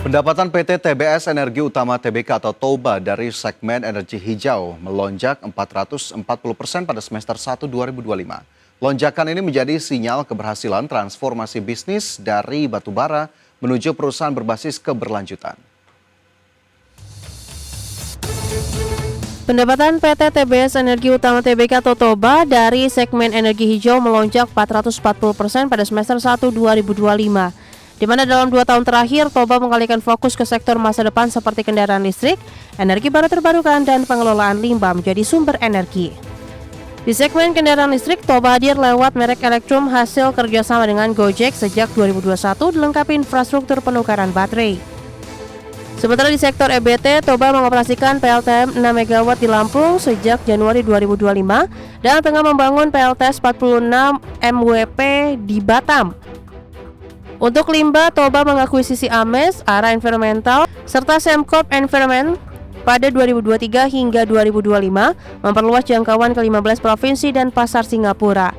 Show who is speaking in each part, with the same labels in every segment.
Speaker 1: Pendapatan PT TBS Energi Utama Tbk atau TOBA dari segmen energi hijau melonjak 440% pada semester 1 2025. Lonjakan ini menjadi sinyal keberhasilan transformasi bisnis dari batubara menuju perusahaan berbasis keberlanjutan.
Speaker 2: Pendapatan PT TBS Energi Utama Tbk atau TOBA dari segmen energi hijau melonjak 440% pada semester 1 2025. Di mana dalam 2 tahun terakhir, TOBA mengalihkan fokus ke sektor masa depan seperti kendaraan listrik, energi baru terbarukan, dan pengelolaan limbah menjadi sumber energi. Di segmen kendaraan listrik, TOBA hadir lewat merek Elektrum hasil kerjasama dengan Gojek sejak 2021 dilengkapi infrastruktur penukaran baterai. Sementara di sektor EBT, TOBA mengoperasikan PLTM 6 MW di Lampung sejak Januari 2025 dan tengah membangun PLTS 46 MWP di Batam. Untuk limbah, TOBA mengakuisisi Ames, Ara Environmental, serta Semcorp Environment pada 2023 hingga 2025, memperluas jangkauan ke 15 provinsi dan pasar Singapura.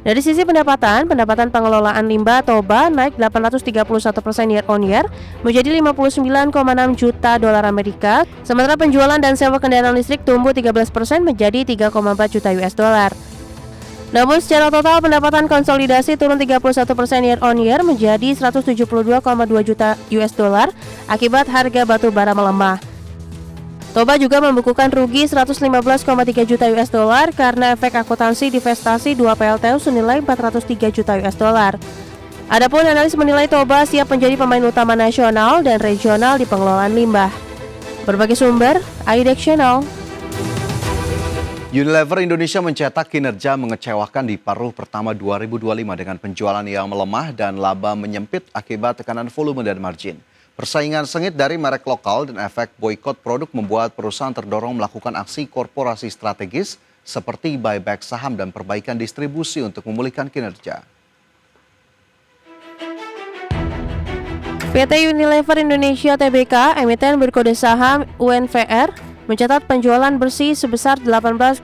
Speaker 2: Dari sisi pendapatan pengelolaan limbah TOBA naik 831% year on year menjadi 59,6 juta dolar Amerika, sementara penjualan dan sewa kendaraan listrik tumbuh 13% menjadi 3,4 juta US dollar. Namun secara total pendapatan konsolidasi turun 31% year on year menjadi 172,2 juta US dollar akibat harga batu bara melemah. TOBA juga membukukan rugi 115,3 juta US dollar karena efek akuntansi divestasi 2 PLTU senilai 403 juta US dollar. Adapun analis menilai TOBA siap menjadi pemain utama nasional dan regional di pengelolaan limbah. Berbagai sumber, IDEX Channel.
Speaker 1: Unilever Indonesia mencetak kinerja mengecewakan di paruh pertama 2025 dengan penjualan yang melemah dan laba menyempit akibat tekanan volume dan margin. Persaingan sengit dari merek lokal dan efek boikot produk membuat perusahaan terdorong melakukan aksi korporasi strategis seperti buyback saham dan perbaikan distribusi untuk memulihkan kinerja.
Speaker 2: PT Unilever Indonesia Tbk, emiten berkode saham UNVR, mencatat penjualan bersih sebesar 18,21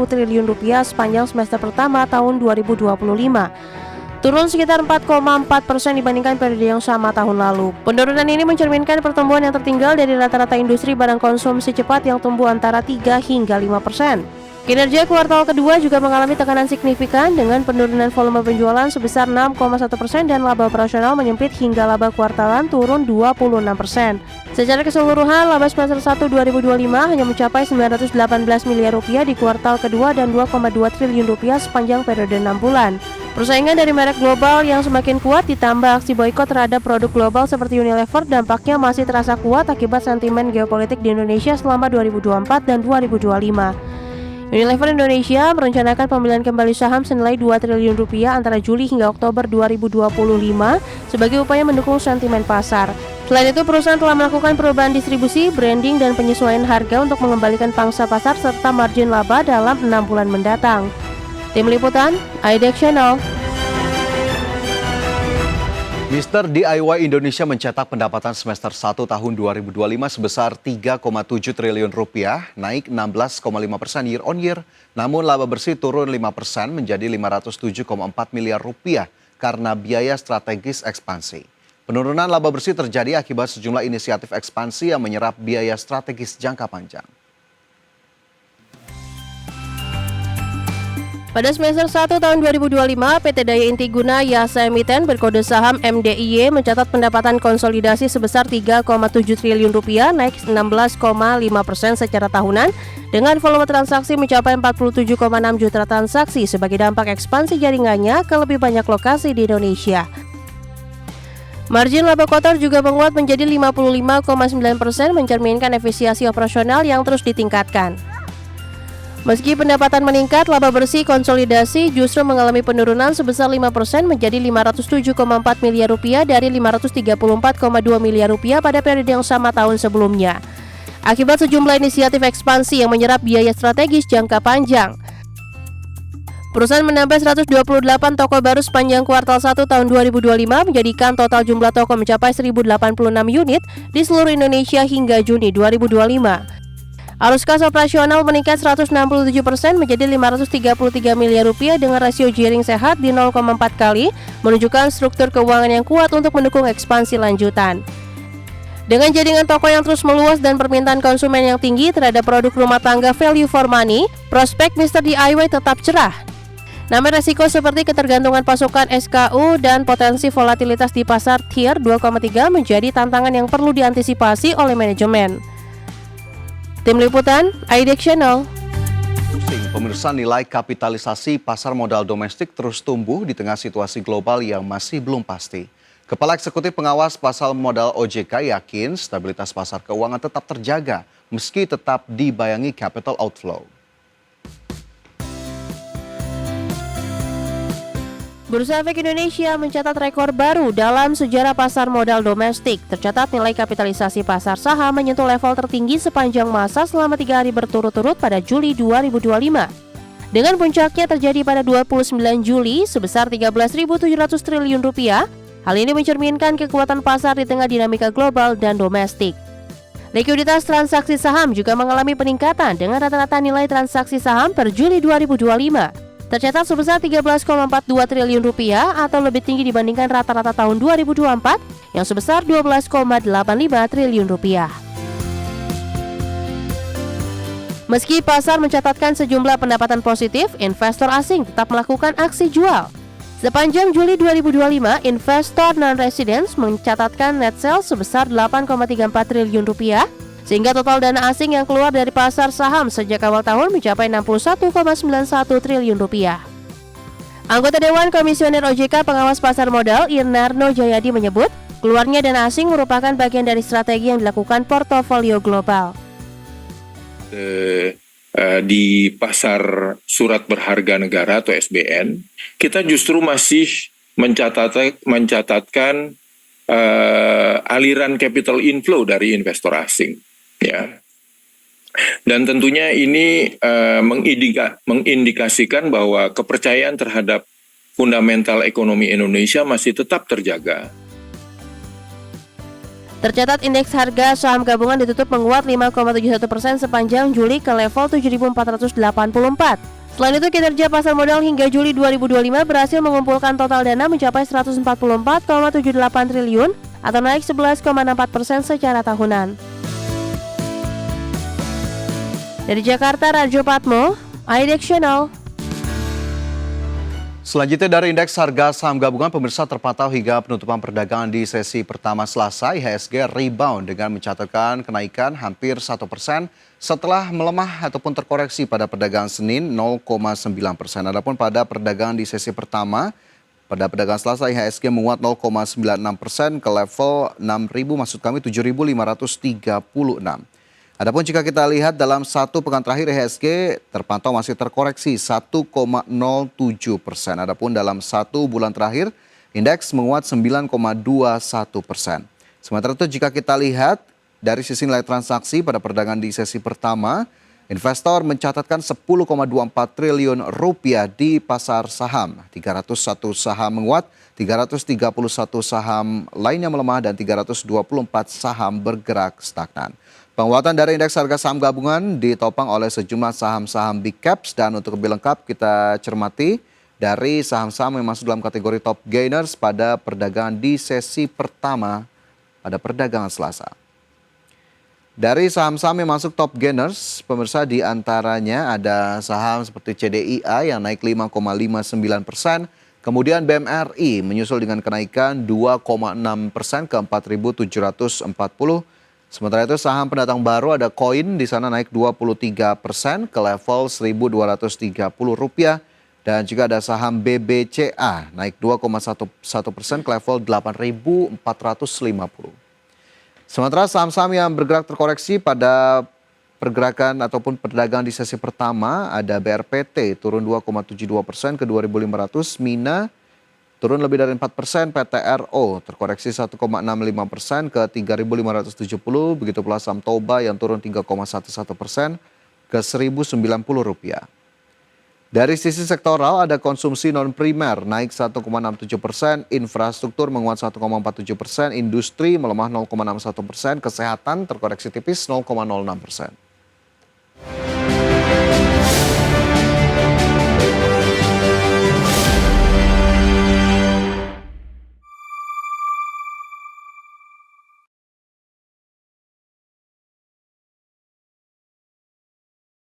Speaker 2: triliun rupiah sepanjang semester pertama tahun 2025. Turun sekitar 4,4% dibandingkan periode yang sama tahun lalu. Penurunan ini mencerminkan pertumbuhan yang tertinggal dari rata-rata industri barang konsumsi cepat yang tumbuh antara 3 hingga 5%. Kinerja kuartal kedua juga mengalami tekanan signifikan dengan penurunan volume penjualan sebesar 6,1% dan laba operasional menyempit hingga laba kuartalan turun 26%. Secara keseluruhan, laba semester 1 2025 hanya mencapai 918 miliar rupiah di kuartal kedua dan 2,2 triliun rupiah sepanjang periode 6 bulan. Persaingan dari merek global yang semakin kuat ditambah aksi boikot terhadap produk global seperti Unilever dampaknya masih terasa kuat akibat sentimen geopolitik di Indonesia selama 2024 dan 2025. Unilever Indonesia merencanakan pembelian kembali saham senilai 2 triliun rupiah antara Juli hingga Oktober 2025 sebagai upaya mendukung sentimen pasar. Selain itu, perusahaan telah melakukan perubahan distribusi, branding, dan penyesuaian harga untuk mengembalikan pangsa pasar serta margin laba dalam 6 bulan mendatang. Tim Liputan, IDEX Channel.
Speaker 1: Mr. DIY Indonesia mencetak pendapatan semester 1 tahun 2025 sebesar 3,7 triliun rupiah, naik 16,5% year on year, namun laba bersih turun 5% menjadi 507,4 miliar rupiah karena biaya strategis ekspansi. Penurunan laba bersih terjadi akibat sejumlah inisiatif ekspansi yang menyerap biaya strategis jangka panjang.
Speaker 2: Pada semester 1 tahun 2025, PT Daya Inti Guna Yasa Emiten berkode saham MDIY mencatat pendapatan konsolidasi sebesar 3,7 triliun rupiah, naik 16,5% secara tahunan, dengan volume transaksi mencapai 47,6 juta transaksi sebagai dampak ekspansi jaringannya ke lebih banyak lokasi di Indonesia. Margin laba kotor juga menguat menjadi 55,9%, mencerminkan efisiensi operasional yang terus ditingkatkan. Meski pendapatan meningkat, laba bersih konsolidasi justru mengalami penurunan sebesar 5% menjadi 507,4 miliar rupiah dari 534,2 miliar rupiah pada periode yang sama tahun sebelumnya. Akibat sejumlah inisiatif ekspansi yang menyerap biaya strategis jangka panjang. Perusahaan menambah 128 toko baru sepanjang kuartal 1 tahun 2025, menjadikan total jumlah toko mencapai 1086 unit di seluruh Indonesia hingga Juni 2025. Arus kas operasional meningkat 167% menjadi 533 miliar rupiah dengan rasio gearing sehat di 0,4 kali, menunjukkan struktur keuangan yang kuat untuk mendukung ekspansi lanjutan. Dengan jaringan toko yang terus meluas dan permintaan konsumen yang tinggi terhadap produk rumah tangga value for money, prospek Mr. DIY tetap cerah. Namun resiko seperti ketergantungan pasokan SKU dan potensi volatilitas di pasar tier 2,3 menjadi tantangan yang perlu diantisipasi oleh manajemen. Tim Liputan, IDX Channel.
Speaker 1: Pemirsa, nilai kapitalisasi pasar modal domestik terus tumbuh di tengah situasi global yang masih belum pasti. Kepala Eksekutif Pengawas Pasar Modal OJK yakin stabilitas pasar keuangan tetap terjaga meski tetap dibayangi capital outflow.
Speaker 2: Bursa Efek Indonesia mencatat rekor baru dalam sejarah pasar modal domestik. Tercatat nilai kapitalisasi pasar saham menyentuh level tertinggi sepanjang masa selama 3 hari berturut-turut pada Juli 2025. Dengan puncaknya terjadi pada 29 Juli sebesar 13.700 triliun rupiah. Hal ini mencerminkan kekuatan pasar di tengah dinamika global dan domestik. Likuiditas transaksi saham juga mengalami peningkatan dengan rata-rata nilai transaksi saham per Juli 2025. Tercatat sebesar 13,42 triliun rupiah atau lebih tinggi dibandingkan rata-rata tahun 2024 yang sebesar 12,85 triliun rupiah. Meski pasar mencatatkan sejumlah pendapatan positif, investor asing tetap melakukan aksi jual. Sepanjang Juli 2025, investor non-residence mencatatkan net sales sebesar 8,34 triliun rupiah, sehingga total dana asing yang keluar dari pasar saham sejak awal tahun mencapai 61,91 triliun rupiah. Anggota Dewan Komisioner OJK Pengawas Pasar Modal Irnarno Jayadi menyebut, keluarnya dana asing merupakan bagian dari strategi yang dilakukan portofolio global.
Speaker 3: Di pasar surat berharga negara atau SBN, kita justru masih mencatatkan aliran capital inflow dari investor asing. Ya, dan tentunya ini mengindikasikan bahwa kepercayaan terhadap fundamental ekonomi Indonesia masih tetap terjaga.
Speaker 2: Tercatat indeks harga saham gabungan ditutup menguat 5,71% sepanjang Juli ke level 7.484. Selain itu, kinerja pasar modal hingga Juli 2025 berhasil mengumpulkan total dana mencapai 144,78 triliun atau naik 11,64% secara tahunan. Dari Jakarta, Rajo Patmo, IDX Channel.
Speaker 1: Selanjutnya dari indeks harga saham gabungan, pemirsa, terpantau hingga penutupan perdagangan di sesi pertama Selasa, IHSG rebound dengan mencatatkan kenaikan hampir 1% setelah melemah ataupun terkoreksi pada perdagangan Senin 0,9%. Adapun pada perdagangan di sesi pertama, pada perdagangan Selasa IHSG menguat 0,96% ke level 7.536. Adapun jika kita lihat dalam satu pekan terakhir IHSG terpantau masih terkoreksi 1,07%. Adapun dalam satu bulan terakhir indeks menguat 9,21%. Sementara itu jika kita lihat dari sisi nilai transaksi pada perdagangan di sesi pertama, investor mencatatkan 10,24 triliun rupiah di pasar saham. 301 saham menguat, 331 saham lainnya melemah dan 324 saham bergerak stagnan. Penguatan dari indeks harga saham gabungan ditopang oleh sejumlah saham-saham big caps dan untuk lebih lengkap kita cermati dari saham-saham yang masuk dalam kategori top gainers pada perdagangan di sesi pertama pada perdagangan Selasa. Dari saham-saham yang masuk top gainers, pemirsa, di antaranya ada saham seperti CDIA yang naik 5,59%, kemudian BMRI menyusul dengan kenaikan 2,6% ke 4.740. Sementara itu saham pendatang baru ada Koin di sana naik 23% ke level Rp1.230 dan juga ada saham BBCA naik 2,1% ke level 8.450. Sementara saham-saham yang bergerak terkoreksi pada pergerakan ataupun perdagangan di sesi pertama ada BRPT turun 2,72% ke 2.500, Mina turun lebih dari 4%, PTRO terkoreksi 1,65% ke 3.570, begitu pula saham Toba yang turun 3,11% ke Rp1.090. Dari sisi sektoral ada konsumsi non-primer naik 1,67%, infrastruktur menguat 1,47%, industri melemah 0,61%, kesehatan terkoreksi tipis 0,06%.